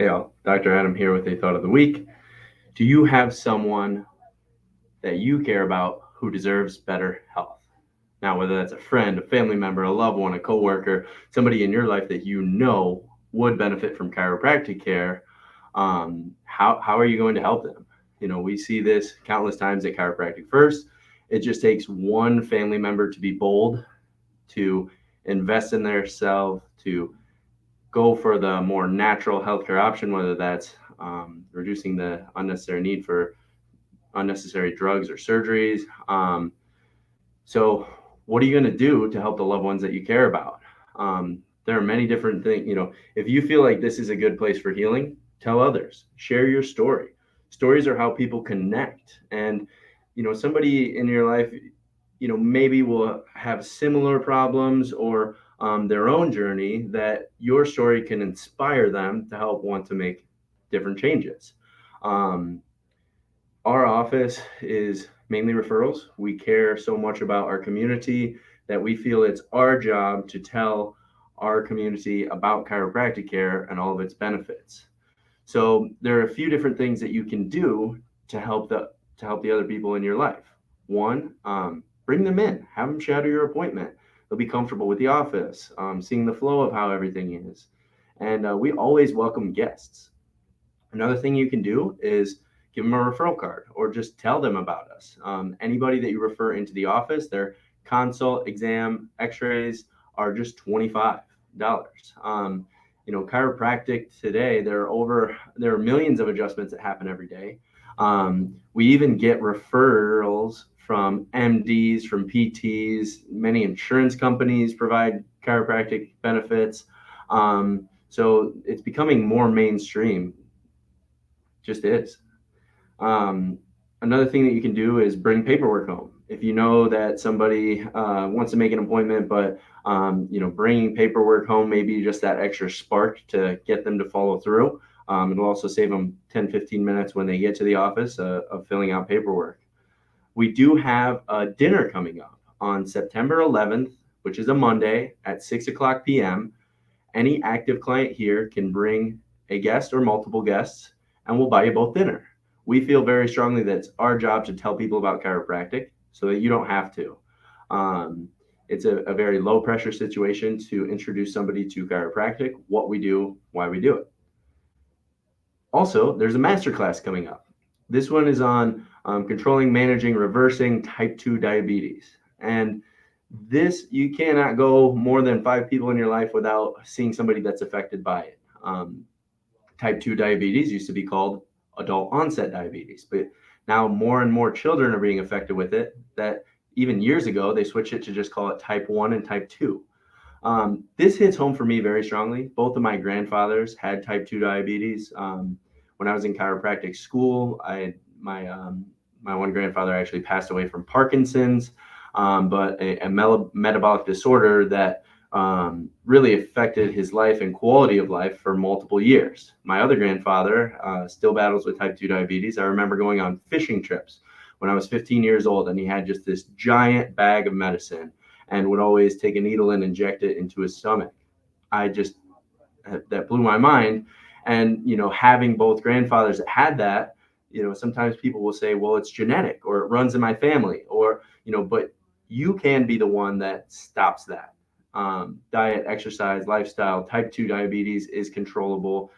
Hey all, Dr. Adam here with a thought of the week. Do you have someone that you care about who deserves better health? Now, whether that's a friend, a family member, a loved one, a coworker, somebody in your life that you know would benefit from chiropractic care, how are you going to help them? We see this countless times at Chiropractic First. It just takes one family member to be bold, to invest in themselves, to go for the more natural healthcare option, whether that's reducing the unnecessary need for unnecessary drugs or surgeries. So, what are you going to do to help the loved ones that you care about? There are many different things. If you feel like this is a good place for healing, tell others, share your story. Stories are how people connect. And, somebody in your life, maybe will have similar problems or their own journey that your story can inspire them to help want to make different changes. Um, our office is mainly referrals. We care so much about our community that we feel it's our job to tell our community about chiropractic care and all of its benefits. So there are a few different things that you can do to help the other people in your life. One, bring them in, have them shadow your appointment. They'll be comfortable with the office, seeing the flow of how everything is. And we always welcome guests. Another thing you can do is give them a referral card or just tell them about us. Anybody that you refer into the office, their consult, exam, x-rays are just $25. Chiropractic today, there are millions of adjustments that happen every day. We even get referrals from MDs, from PTs. Many insurance companies provide chiropractic benefits. So it's becoming more mainstream. Just is. Another thing that you can do is bring paperwork home. If you know that somebody wants to make an appointment, but bringing paperwork home may be just that extra spark to get them to follow through. It'll also save them 10, 15 minutes when they get to the office of filling out paperwork. We do have a dinner coming up on September 11th, which is a Monday at 6 o'clock p.m. Any active client here can bring a guest or multiple guests, and we'll buy you both dinner. We feel very strongly that it's our job to tell people about chiropractic so that you don't have to. It's a very low pressure situation to introduce somebody to chiropractic, what we do, why we do it. Also, there's a masterclass coming up. This one is on controlling, managing, reversing type 2 diabetes. And this, you cannot go more than 5 people in your life without seeing somebody that's affected by it. Type 2 diabetes used to be called adult onset diabetes, but now more and more children are being affected with it, that even years ago they switched it to just call it type 1 and type 2. This hits home for me very strongly. Both of my grandfathers had type 2 diabetes. When I was in chiropractic school, my one grandfather actually passed away from Parkinson's, but a metabolic disorder that really affected his life and quality of life for multiple years. My other grandfather still battles with type 2 diabetes. I remember going on fishing trips when I was 15 years old, and he had just this giant bag of medicine and would always take a needle and inject it into his stomach. That blew my mind. And, having both grandfathers that had that, sometimes people will say, well, it's genetic or it runs in my family, or, but you can be the one that stops that. Diet, exercise, lifestyle. Type 2 diabetes is controllable.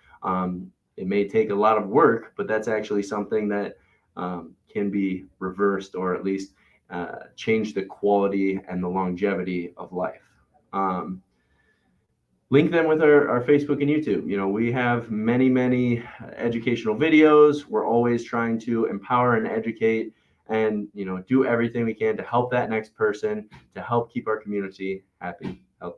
It may take a lot of work, but that's actually something that can be reversed, or at least change the quality and the longevity of life. Link them with our Facebook and YouTube. We have many educational videos. We're always trying to empower and educate and, do everything we can to help that next person, to help keep our community happy, healthy.